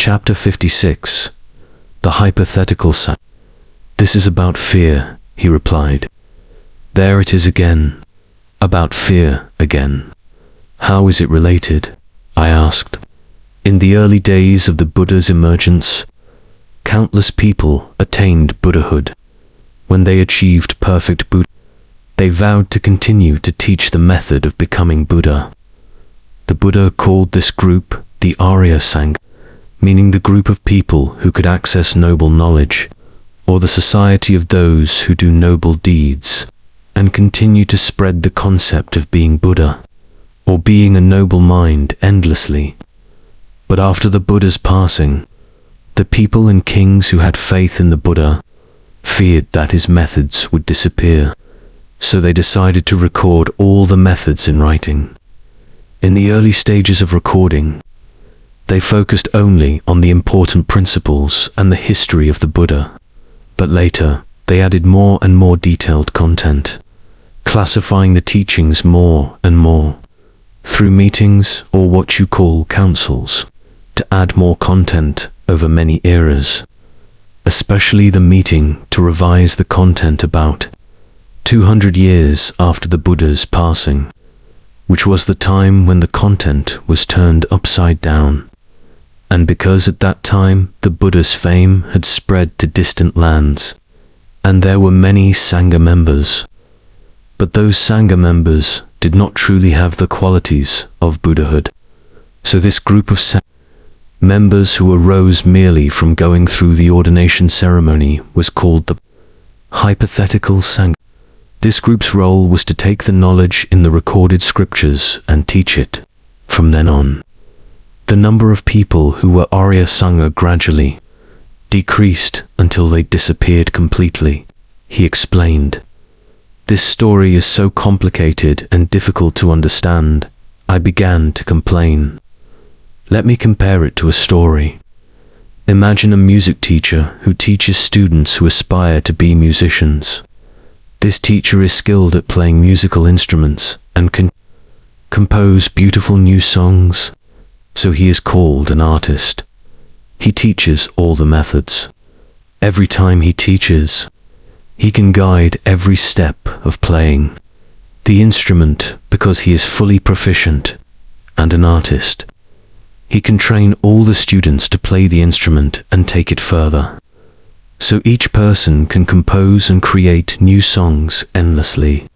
Chapter 56. The Hypothetical Sangha. This is about fear, he replied. There it is again. About fear again. How is it related? I asked. In the early days of the Buddha's emergence, countless people attained Buddhahood. When they achieved perfect Buddha, they vowed to continue to teach the method of becoming Buddha. The Buddha called this group the Arya Sangha, meaning the group of people who could access noble knowledge, or the society of those who do noble deeds, and continue to spread the concept of being Buddha, or being a noble mind endlessly. But after the Buddha's passing, the people and kings who had faith in the Buddha feared that his methods would disappear, so they decided to record all the methods in writing. In the early stages of recording, they focused only on the important principles and the history of the Buddha, but later they added more and more detailed content, classifying the teachings more and more, through meetings or what you call councils, to add more content over many eras, especially the meeting to revise the content about 200 years after the Buddha's passing, which was the time when the content was turned upside down. And because at that time the Buddha's fame had spread to distant lands, and there were many Sangha members, but those Sangha members did not truly have the qualities of Buddhahood. So this group of members who arose merely from going through the ordination ceremony was called the Hypothetical Sangha. This group's role was to take the knowledge in the recorded scriptures and teach it. From then on, the number of people who were Arya Sangha gradually decreased until they disappeared completely, he explained. This story is so complicated and difficult to understand, I began to complain. Let me compare it to a story. Imagine a music teacher who teaches students who aspire to be musicians. This teacher is skilled at playing musical instruments and can compose beautiful new songs, so he is called an artist. He teaches all the methods. Every time he teaches, he can guide every step of playing the instrument because he is fully proficient and an artist. He can train all the students to play the instrument and take it further. So each person can compose and create new songs endlessly.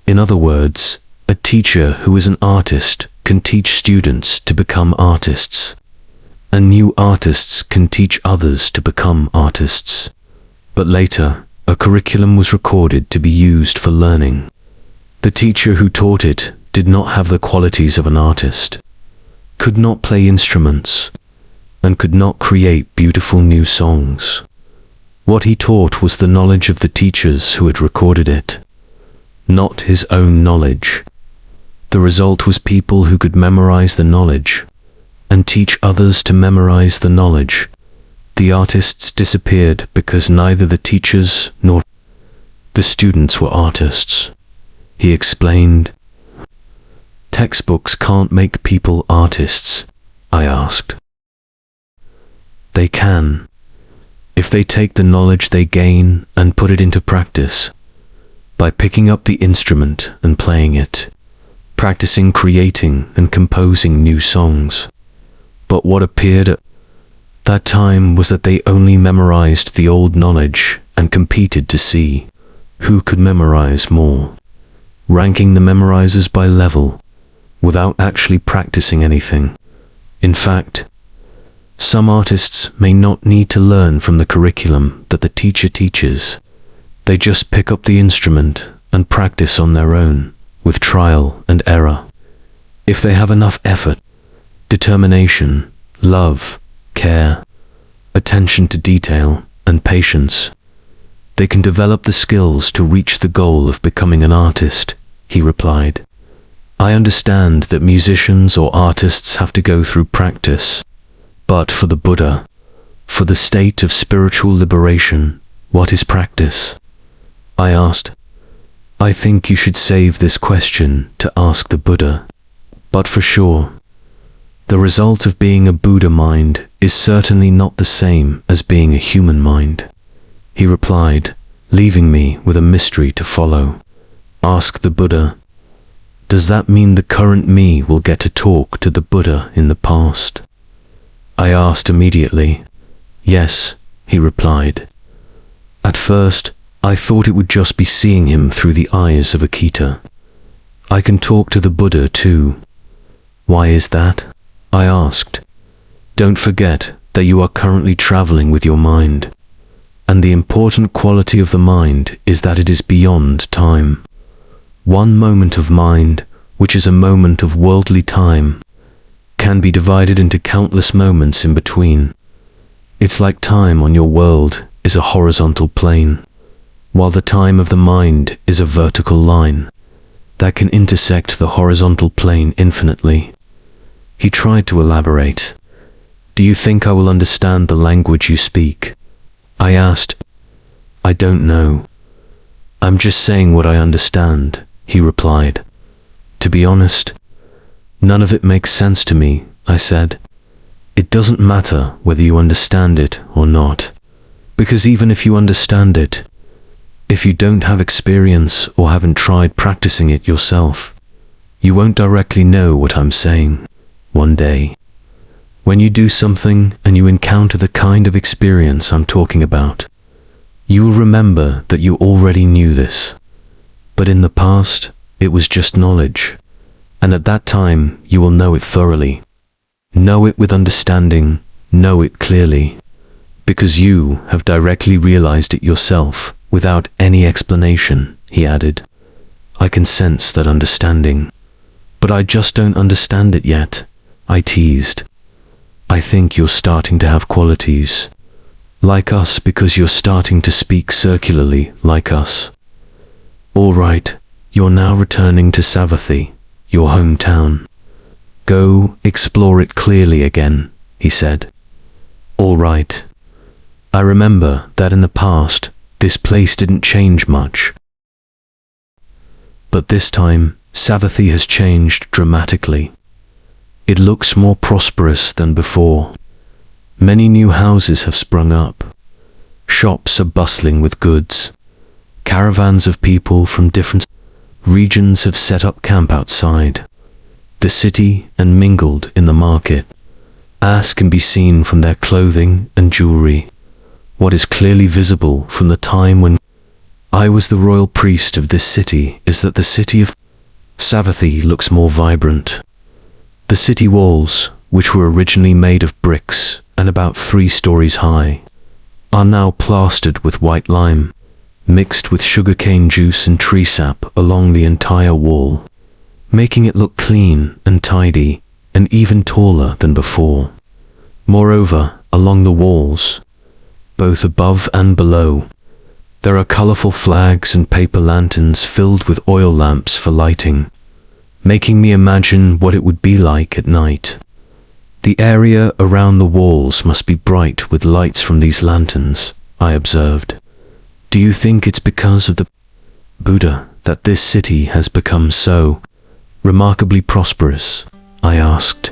In other words, a teacher who is an artist can teach students to become artists, and new artists can teach others to become artists. But later, a curriculum was recorded to be used for learning. The teacher who taught it did not have the qualities of an artist, could not play instruments, and could not create beautiful new songs. What he taught was the knowledge of the teachers who had recorded it, not his own knowledge. The result was people who could memorize the knowledge and teach others to memorize the knowledge. The artists disappeared because neither the teachers nor the students were artists, he explained. Textbooks can't make people artists, I asked. They can, if they take the knowledge they gain and put it into practice, by picking up the instrument and playing it, practicing creating and composing new songs. But what appeared at that time was that they only memorized the old knowledge and competed to see who could memorize more, ranking the memorizers by level, without actually practicing anything. In fact, some artists may not need to learn from the curriculum that the teacher teaches. They just pick up the instrument and practice on their own, with trial and error. If they have enough effort, determination, love, care, attention to detail, and patience, they can develop the skills to reach the goal of becoming an artist, he replied. I understand that musicians or artists have to go through practice, but for the Buddha, for the state of spiritual liberation, what is practice? I asked. I think you should save this question to ask the Buddha, but for sure, The result of being a Buddha mind is certainly not the same as being a human mind, he replied, leaving me with a mystery to follow. Asked the Buddha, does that mean the current me will get to talk to the Buddha in the past? I asked immediately. Yes, he replied. At first, I thought it would just be seeing him through the eyes of Akita. I can talk to the Buddha too. Why is that? I asked. Don't forget that you are currently traveling with your mind. And the important quality of the mind is that it is beyond time. One moment of mind, which is a moment of worldly time, can be divided into countless moments in between. It's like time on your world is a horizontal plane, while the time of the mind is a vertical line that can intersect the horizontal plane infinitely. He tried to elaborate. Do you think I will understand the language you speak? I asked. I don't know. I'm just saying what I understand, he replied. To be honest, none of it makes sense to me, I said. It doesn't matter whether you understand it or not, because even if you understand it, if you don't have experience or haven't tried practicing it yourself, you won't directly know what I'm saying. One day, when you do something and you encounter the kind of experience I'm talking about, you will remember that you already knew this. But in the past, it was just knowledge, and at that time you will know it thoroughly. Know it with understanding, know it clearly, because you have directly realized it yourself without any explanation, he added. I can sense that understanding, but I just don't understand it yet, I teased. I think you're starting to have qualities like us because you're starting to speak circularly like us. All right, you're now returning to Savathi, your hometown. Go explore it clearly again, he said. All right. I remember that in the past, this place didn't change much. But this time, Savathi has changed dramatically. It looks more prosperous than before. Many new houses have sprung up. Shops are bustling with goods. Caravans of people from different regions have set up camp outside the city and mingled in the market. As can be seen from their clothing and jewelry, what is clearly visible from the time when I was the royal priest of this city is that the city of Savathi looks more vibrant. The city walls, which were originally made of bricks and about 3 stories high, are now plastered with white lime, mixed with sugarcane juice and tree sap along the entire wall, making it look clean and tidy and even taller than before. Moreover, along the walls, both above and below, there are colorful flags and paper lanterns filled with oil lamps for lighting, making me imagine what it would be like at night. The area around the walls must be bright with lights from these lanterns, I observed. Do you think it's because of the Buddha that this city has become so remarkably prosperous? I asked.